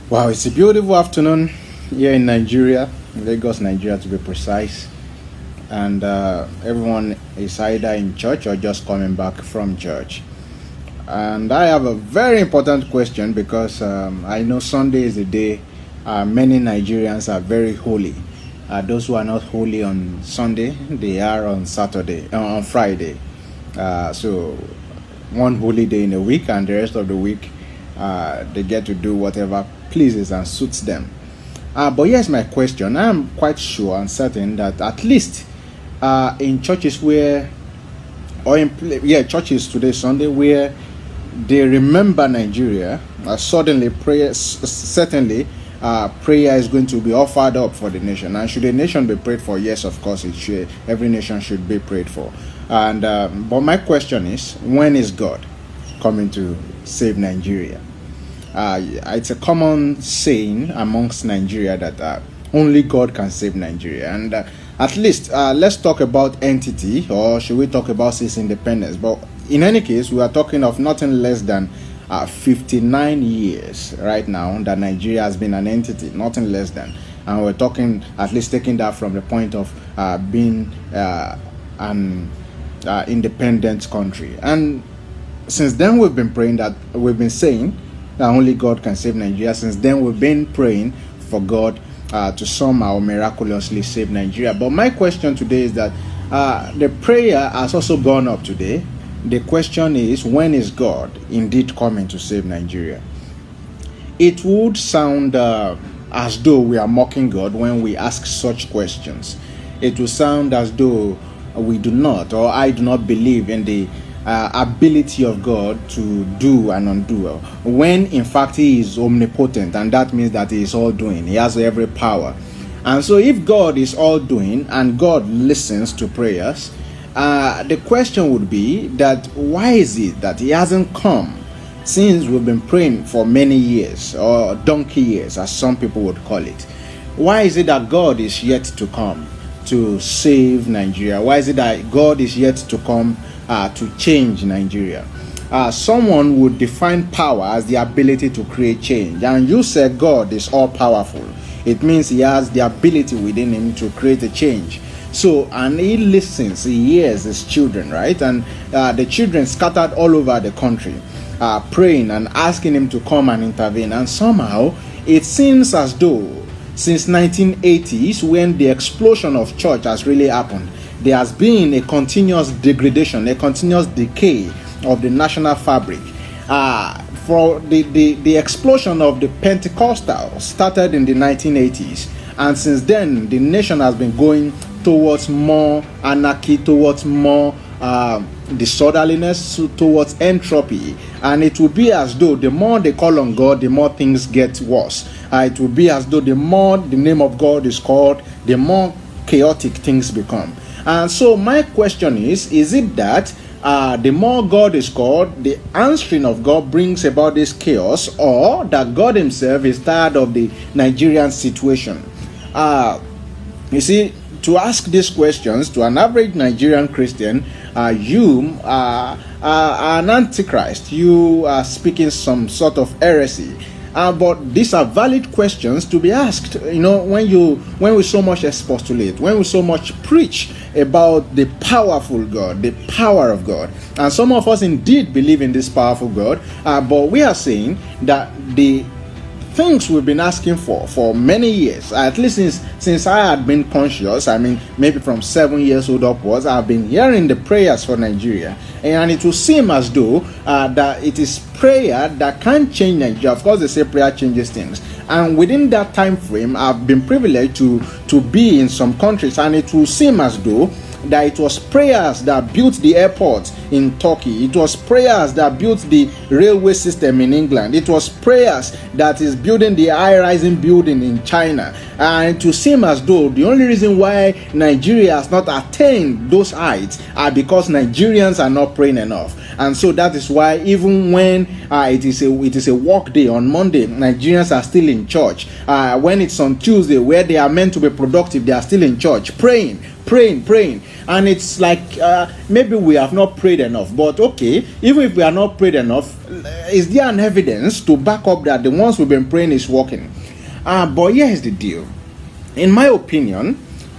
Wow, it's a beautiful afternoon here in Nigeria, Lagos, Nigeria to be precise. And everyone is either in church or just coming back from church. And I have a very important question because I know Sunday is the day many Nigerians are very holy. Those who are not holy on Sunday, they are on on Friday. So one holy day in a week, and the rest of the week they get to do whatever pleases and suits them. But here's my question. I'm quite sure and certain that at least in churches churches today Sunday where they remember Nigeria, certainly prayer is going to be offered up for the nation. And should the nation be prayed for? Yes, of course it should. Every nation should be prayed for. And but my question is, when is God coming to save Nigeria? It's a common saying amongst Nigeria that only God can save Nigeria. And at least let's talk about entity, or should we talk about its independence? But in any case, we are talking of nothing less than 59 years right now that Nigeria has been an entity, nothing less than. And we're talking, at least taking that from the point of being an independent country. And since then, we've been saying that only God can save Nigeria. Since then, we've been praying for God to somehow miraculously save Nigeria. But my question today is that the prayer has also gone up today. The question is, when is God indeed coming to save Nigeria? It would sound as though we are mocking God when we ask such questions. It will sound as though we do not, or I do not believe in the ability of God to do and undo, when in fact He is omnipotent, and that means that He is all doing. He has every power. And so if God is all doing and God listens to prayers, the question would be that why is it that He hasn't come since we've been praying for many years, or donkey years as some people would call it? Why is it that God is yet to come to save Nigeria? Why is it that God is yet to come to change Nigeria? Someone would define power as the ability to create change, and you said God is all powerful. It means He has the ability within Him to create a change. So, and He listens, He hears His children, right? And the children scattered all over the country, praying and asking Him to come and intervene. And somehow it seems as though since 1980s, when the explosion of church has really happened, there has been a continuous degradation, a continuous decay of the national fabric. For the explosion of the Pentecostals started in the 1980s, and since then the nation has been going towards more anarchy, towards more disorderliness, towards entropy. And it will be as though the more they call on God, the more things get worse. It will be as though the more the name of God is called, the more chaotic things become. And so my question is it that the more God is called, the answering of God brings about this chaos, or that God Himself is tired of the Nigerian situation? You see, to ask these questions to an average Nigerian Christian, you are an antichrist. You are speaking some sort of heresy. But these are valid questions to be asked. You know, when we so much expostulate, when we so much preach about the powerful God, the power of God, and some of us indeed believe in this powerful God, but we are saying that the things we've been asking for many years, at least since I had been conscious, I mean maybe from 7 years old upwards, I've been hearing the prayers for Nigeria, and it will seem as though that it is prayer that can change Nigeria. Of course, they say prayer changes things, and within that time frame, I've been privileged to be in some countries, and it will seem as though that it was prayers that built the airport in Turkey. It was prayers that built the railway system in England. It was prayers that is building the high-rising building in China. And to seem as though the only reason why Nigeria has not attained those heights are because Nigerians are not praying enough. And so that is why even when it is a work day on Monday, Nigerians are still in church. When it's on Tuesday, where they are meant to be productive, they are still in church praying praying, and it's like maybe we have not prayed enough. But okay, even if we are not prayed enough, is there an evidence to back up that the ones we've been praying is working? But here's the deal. In my opinion,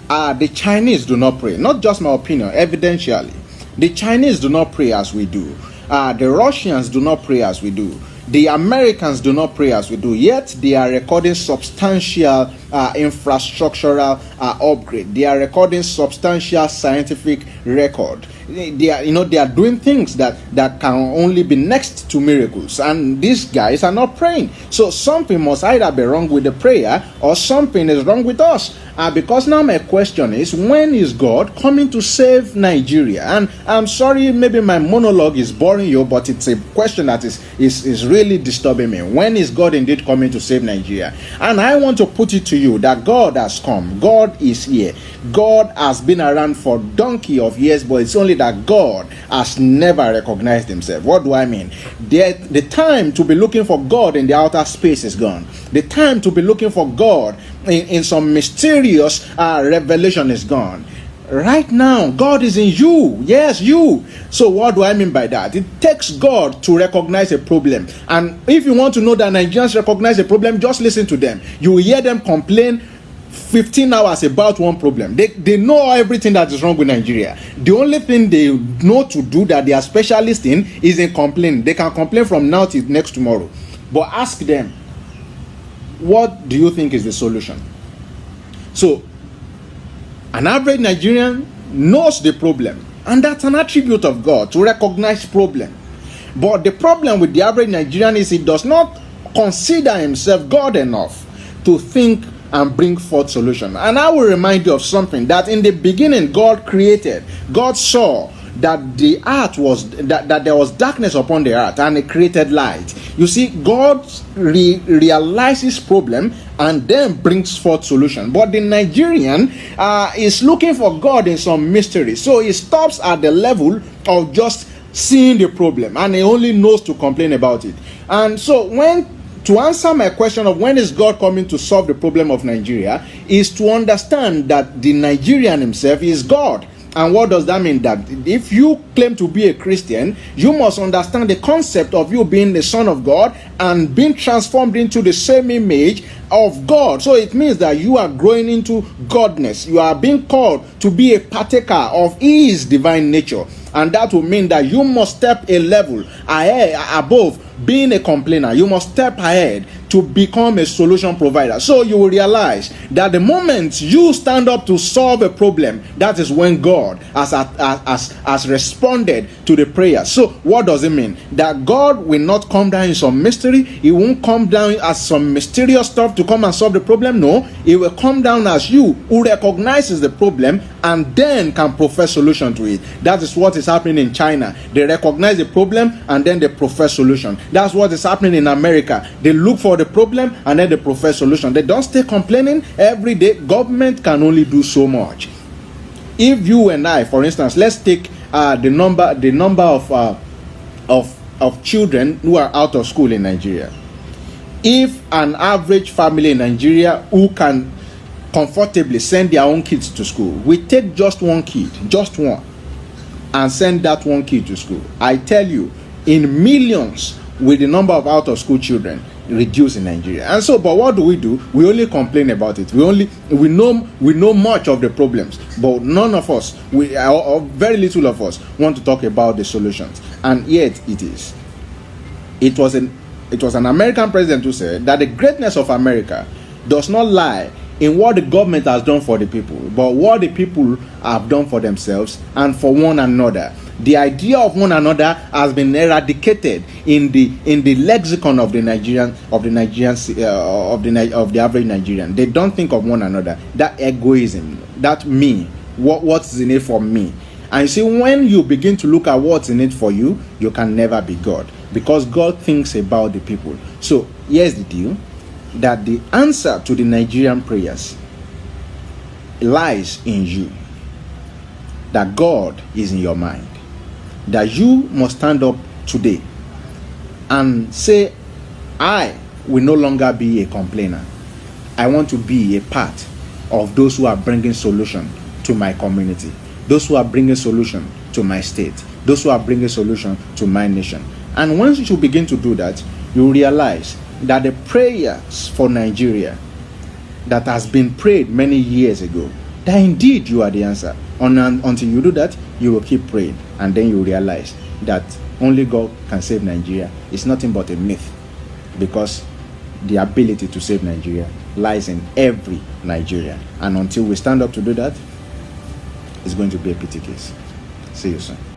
the Chinese do not pray. Not just my opinion, evidentially. The Chinese do not pray as we do. The Russians do not pray as we do. The Americans do not pray as we do. Yet they are recording substantial infrastructural upgrade. They are recording substantial scientific record. They are doing things that can only be next to miracles, and these guys are not praying. So something must either be wrong with the prayer or something is wrong with us. Because now my question is, when is God coming to save Nigeria? And I'm sorry, maybe my monologue is boring you, but it's a question that is really disturbing me. When is God indeed coming to save Nigeria? And I want to put it to you that God has come. God is here. God has been around for donkey of years, but it's only that God has never recognized himself. What do I mean? The time to be looking for God in the outer space is gone. The time to be looking for God in some mysterious revelation is gone. Right now, God is in you. Yes, you. So what do I mean by that? It takes God to recognize a problem. And if you want to know that Nigerians recognize a problem, just listen to them. You will hear them complain 15 hours about one problem. They know everything that is wrong with Nigeria. The only thing they know to do that they are specialists in is in complaining. They can complain from now till next tomorrow. But ask them, what do you think is the solution? So, an average Nigerian knows the problem, and that's an attribute of God, to recognize problem. But the problem with the average Nigerian is he does not consider himself God enough to think and bring forth solution. And I will remind you of something, that in the beginning God created. God saw that the earth was that there was darkness upon the earth, and it created light. You see, God realizes problem and then brings forth solution. But the Nigerian is looking for God in some mystery, so he stops at the level of just seeing the problem, and he only knows to complain about it. And so to answer my question of when is God coming to solve the problem of Nigeria, is to understand that the Nigerian himself is God. And what does that mean? That if you claim to be a Christian, you must understand the concept of you being the Son of God and being transformed into the same image of God. So it means that you are growing into godness. You are being called to be a partaker of his divine nature. And that will mean that you must step a level ahead, above being a complainer. You must step ahead to become a solution provider. So you will realize that the moment you stand up to solve a problem, that is when God has responded to the prayer. So what does it mean? That God will not come down in some mystery. He won't come down as some mysterious stuff to come and solve the problem. No, he will come down as you who recognizes the problem and then can profess solution to it. That is what is happening in China. They recognize the problem and then they profess solution. That's what is happening in America. They look for the problem and then they profess solution. They don't stay complaining every day. Government can only do so much. If you and I, for instance, let's take the number of children who are out of school in Nigeria. If an average family in Nigeria who can comfortably send their own kids to school, we take just one kid, just one, and send that one kid to school, I tell you, in millions will the number of out of school children reduce in Nigeria. And so, but what do? We only complain about it. We know much of the problems, but none of us, or very little of us, want to talk about the solutions. And yet it was an American president who said that the greatness of America does not lie in what the government has done for the people, but what the people have done for themselves and for one another. The idea of one another has been eradicated in the lexicon of the average Nigerian. They don't think of one another. That egoism, that me, what's in it for me. And you see, when you begin to look at what's in it for you, you can never be God, because God thinks about the people. So here's the deal, that the answer to the Nigerian prayers lies in you. That God is in your mind. That you must stand up today and say, I will no longer be a complainer. I want to be a part of those who are bringing solution to my community, those who are bringing solution to my state, those who are bringing solution to my nation. And once you begin to do that, you realize that the prayers for Nigeria that has been prayed many years ago, that indeed you are the answer. Until you do that, you will keep praying, and then you realize that only God can save Nigeria. It's nothing but a myth, because the ability to save Nigeria lies in every Nigerian. And until we stand up to do that, it's going to be a pity case. See you soon.